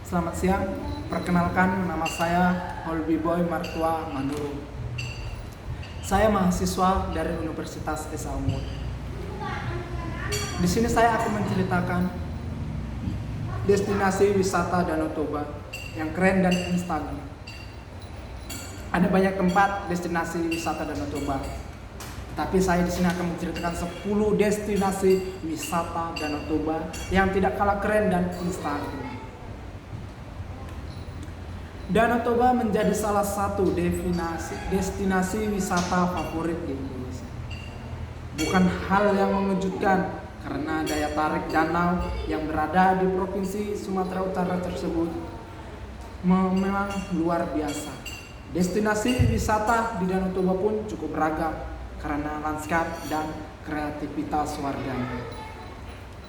Selamat siang, perkenalkan nama saya Holby Boy Martua Manurung. Saya mahasiswa dari Universitas Esa Unggul. Di sini saya akan menceritakan destinasi wisata Danau Toba yang keren dan instagramable. Ada banyak tempat destinasi wisata Danau Toba, tapi saya di sini akan menceritakan 10 destinasi wisata Danau Toba yang tidak kalah keren dan instagramable. Danau Toba menjadi salah satu destinasi wisata favorit di Indonesia. Bukan hal yang mengejutkan karena daya tarik danau yang berada di Provinsi Sumatera Utara tersebut memang luar biasa. Destinasi wisata di Danau Toba pun cukup beragam karena lanskap dan kreativitas warganya,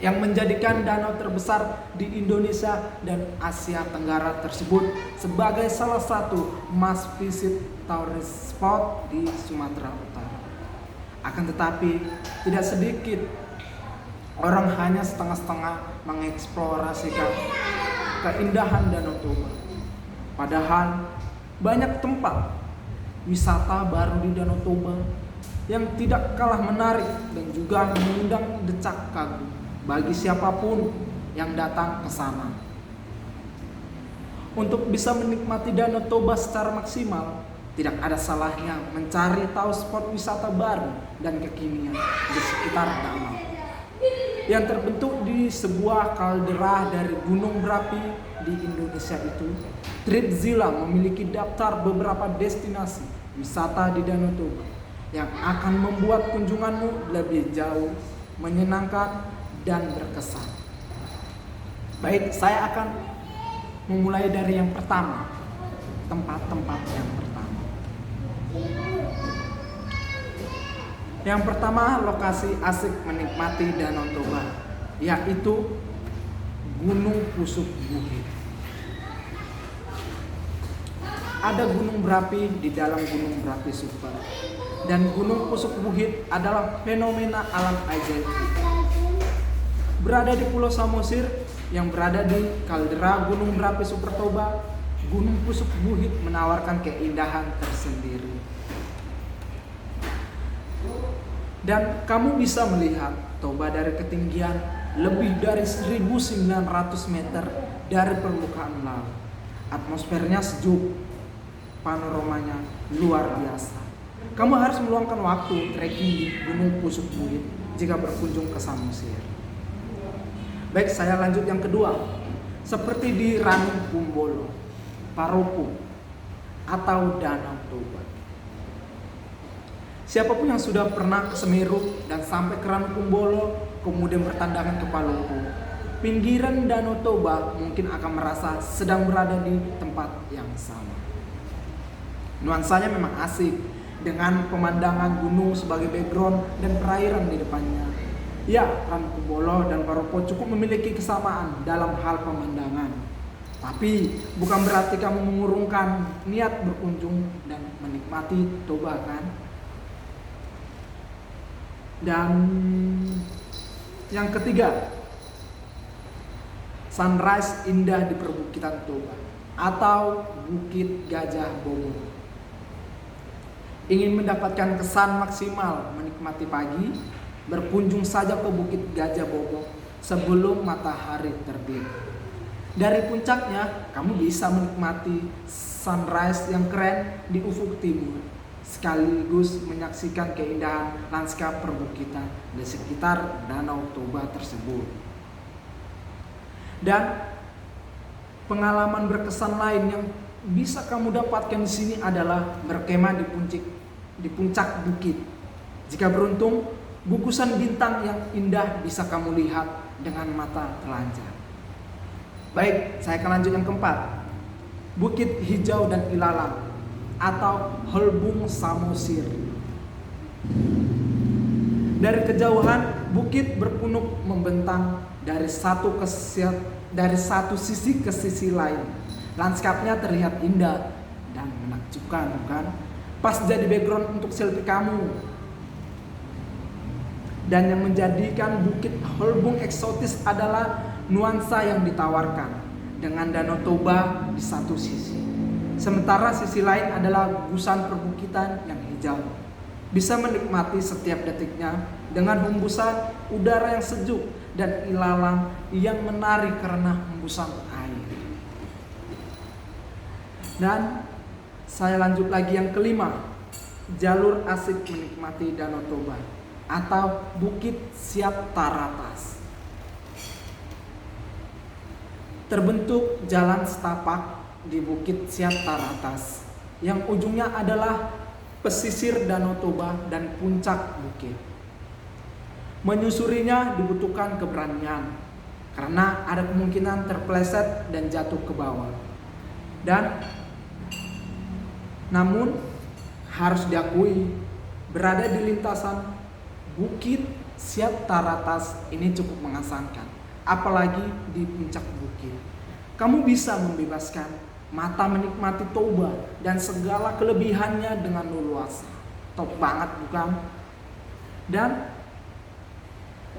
yang menjadikan danau terbesar di Indonesia dan Asia Tenggara tersebut sebagai salah satu must visit tourist spot di Sumatera Utara. Akan tetapi, tidak sedikit orang hanya setengah-setengah mengeksplorasikan keindahan Danau Toba. Padahal banyak tempat wisata baru di Danau Toba yang tidak kalah menarik dan juga mengundang decak kagum bagi siapapun yang datang ke sana. Untuk bisa menikmati Danau Toba secara maksimal, tidak ada salahnya mencari tahu spot wisata baru dan kekinian di sekitar danau yang terbentuk di sebuah kaldera dari gunung berapi di Indonesia itu. Tripzilla memiliki daftar beberapa destinasi wisata di Danau Toba yang akan membuat kunjunganmu lebih jauh, menyenangkan, dan berkesan. Baik, saya akan memulai dari yang pertama, tempat-tempat yang pertama. Yang pertama, lokasi asik menikmati Danau Toba, yaitu Gunung Pusuk Buhit. Ada gunung berapi di dalam gunung berapi super, dan Gunung Pusuk Buhit adalah fenomena alam ajaib. Berada di Pulau Samosir yang berada di kaldera Gunung Berapi Super Toba, Gunung Pusuk Buhit menawarkan keindahan tersendiri. Dan kamu bisa melihat Toba dari ketinggian lebih dari 1.900 meter dari permukaan laut. Atmosfernya sejuk, panoramanya luar biasa. Kamu harus meluangkan waktu trekking di Gunung Pusuk Buhit jika berkunjung ke Samosir. Baik, saya lanjut yang kedua. Seperti di Ranum Kumbolo, Paropo, atau Danau Toba. Siapapun yang sudah pernah ke Semeru dan sampai ke Ranum Kumbolo, kemudian bertandangan ke Paropo, pinggiran Danau Toba mungkin akan merasa sedang berada di tempat yang sama. Nuansanya memang asik, dengan pemandangan gunung sebagai background dan perairan di depannya. Ya, Ranum Kumbolo dan Paropo cukup memiliki kesamaan dalam hal pemandangan. Tapi bukan berarti kamu mengurungkan niat berkunjung dan menikmati Toba, kan? Dan yang ketiga, sunrise indah di perbukitan Toba atau Bukit Gajah Bobo. Ingin mendapatkan kesan maksimal menikmati pagi? Berkunjung saja ke Bukit Gajah Bobo sebelum matahari terbit. Dari puncaknya, kamu bisa menikmati sunrise yang keren di ufuk timur, sekaligus menyaksikan keindahan lanskap perbukitan di sekitar Danau Toba tersebut. Dan pengalaman berkesan lain yang bisa kamu dapatkan di sini adalah berkemah di puncak bukit. Jika beruntung, gugusan bintang yang indah bisa kamu lihat dengan mata telanjang. Baik, saya akan lanjut yang keempat. Bukit Hijau dan Ilalang atau Holbung Samosir. Dari kejauhan, bukit berpunuk membentang dari satu sisi ke sisi lain. Lanskapnya terlihat indah dan menakjubkan, bukan? Pas jadi background untuk selfie kamu. Dan yang menjadikan Bukit Holbung eksotis adalah nuansa yang ditawarkan. dengan Danau Toba di satu sisi. Sementara sisi lain adalah gugusan perbukitan yang hijau. Bisa menikmati setiap detiknya dengan hembusan udara yang sejuk dan ilalang yang menarik karena hembusan air. Dan saya lanjut lagi yang kelima, jalur asik menikmati Danau Toba atau Bukit Siap Taratas. Terbentuk jalan setapak di Bukit Siap Taratas yang ujungnya adalah pesisir Danau Toba dan puncak bukit. Menyusurinya dibutuhkan keberanian karena ada kemungkinan terpeleset dan jatuh ke bawah. Namun harus diakui, berada di lintasan Bukit Siap Taratas ini cukup mengesankan, apalagi di puncak bukit. Kamu bisa membebaskan mata menikmati Toba dan segala kelebihannya dengan leluasa. Top banget bukan? Dan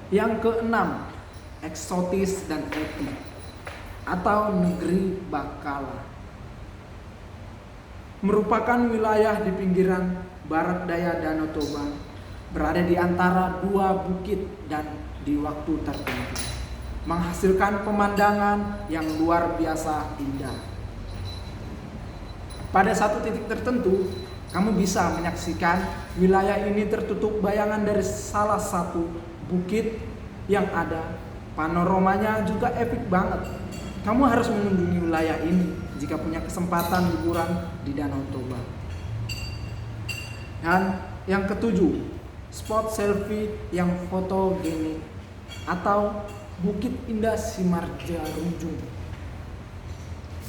yang keenam, eksotis dan epik atau negeri Bakala. Merupakan wilayah di pinggiran barat daya Danau Toba, berada di antara dua bukit dan di waktu tertentu, menghasilkan pemandangan yang luar biasa indah. Pada satu titik tertentu, kamu bisa menyaksikan wilayah ini tertutup bayangan dari salah satu bukit yang ada. Panoramanya juga epik banget. Kamu harus mengunjungi wilayah ini jika punya kesempatan liburan di Danau Toba. Dan yang ketujuh, spot selfie yang fotogenik atau Bukit Indah Simarja Runjung.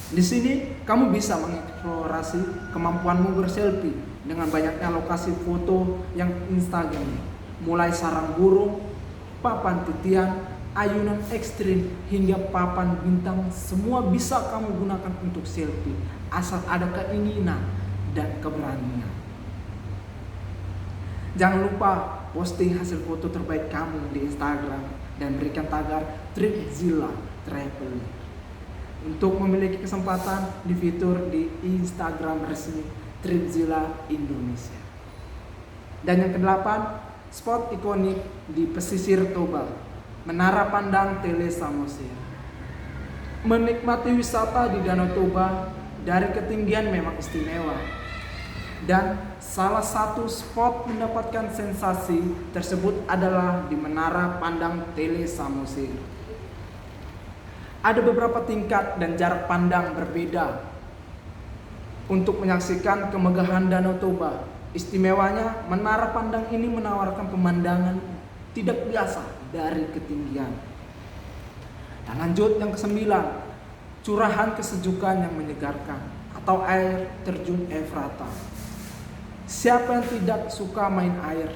Di sini kamu bisa mengeksplorasi kemampuanmu berselfie dengan banyaknya lokasi foto yang Instagram, mulai sarang burung, papan titian, ayunan ekstrim hingga papan bintang, semua bisa kamu gunakan untuk selfie asal ada keinginan dan keberanian. Jangan lupa posting hasil foto terbaik kamu di Instagram dan berikan tagar Tripzilla Travel untuk memiliki kesempatan di fitur di Instagram resmi Tripzilla Indonesia. Dan yang kedelapan, spot ikonik di pesisir Toba, Menara Pandang Tele Samosir. Menikmati wisata di Danau Toba dari ketinggian memang istimewa. Dan salah satu spot mendapatkan sensasi tersebut adalah di Menara Pandang Tele Samosir. Ada beberapa tingkat dan jarak pandang berbeda untuk menyaksikan kemegahan Danau Toba. Istimewanya, menara pandang ini menawarkan pemandangan tidak biasa dari ketinggian. Dan lanjut yang kesembilan, curahan kesejukan yang menyegarkan atau air terjun Efrata. Siapa yang tidak suka main air?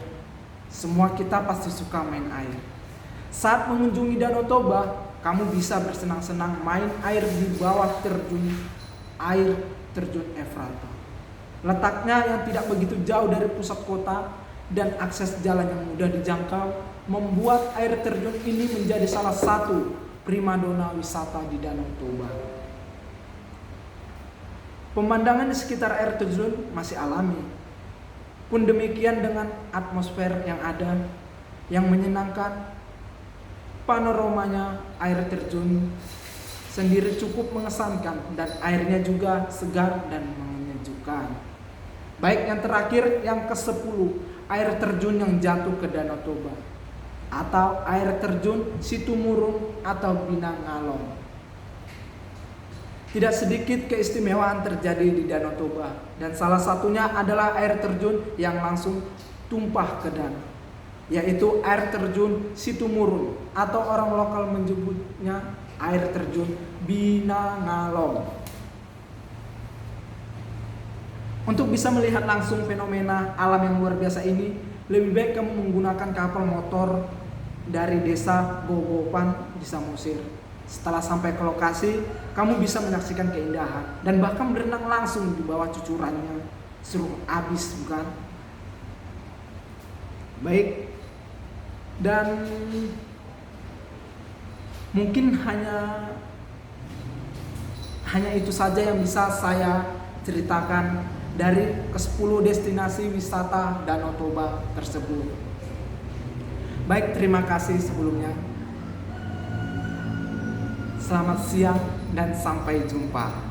Semua kita pasti suka main air. Saat mengunjungi Danau Toba, kamu bisa bersenang-senang main air di bawah air terjun Efrata. Letaknya yang tidak begitu jauh dari pusat kota dan akses jalan yang mudah dijangkau membuat air terjun ini menjadi salah satu primadona wisata di Danau Toba. Pemandangan di sekitar air terjun masih alami. Pun demikian dengan atmosfer yang ada yang menyenangkan. Panoramanya air terjun sendiri cukup mengesankan dan airnya juga segar dan menyejukkan. Baik yang terakhir, yang ke-10, air terjun yang jatuh ke Danau Toba atau air terjun Situmurun atau Binangalong. Tidak sedikit keistimewaan terjadi di Danau Toba dan salah satunya adalah air terjun yang langsung tumpah ke danau, yaitu air terjun Situmurun atau orang lokal menyebutnya air terjun Binangalong. Untuk bisa melihat langsung fenomena alam yang luar biasa ini, lebih baik kamu menggunakan kapal motor dari desa Gogopan di Samosir. Setelah sampai ke lokasi, kamu bisa menyaksikan keindahan dan bahkan berenang langsung di bawah cucurannya. Seru abis bukan? Baik. Dan mungkin hanya Hanya itu saja yang bisa saya ceritakan dari ke-10 destinasi wisata Danau Toba tersebut. Baik, terima kasih sebelumnya. Selamat siang dan sampai jumpa.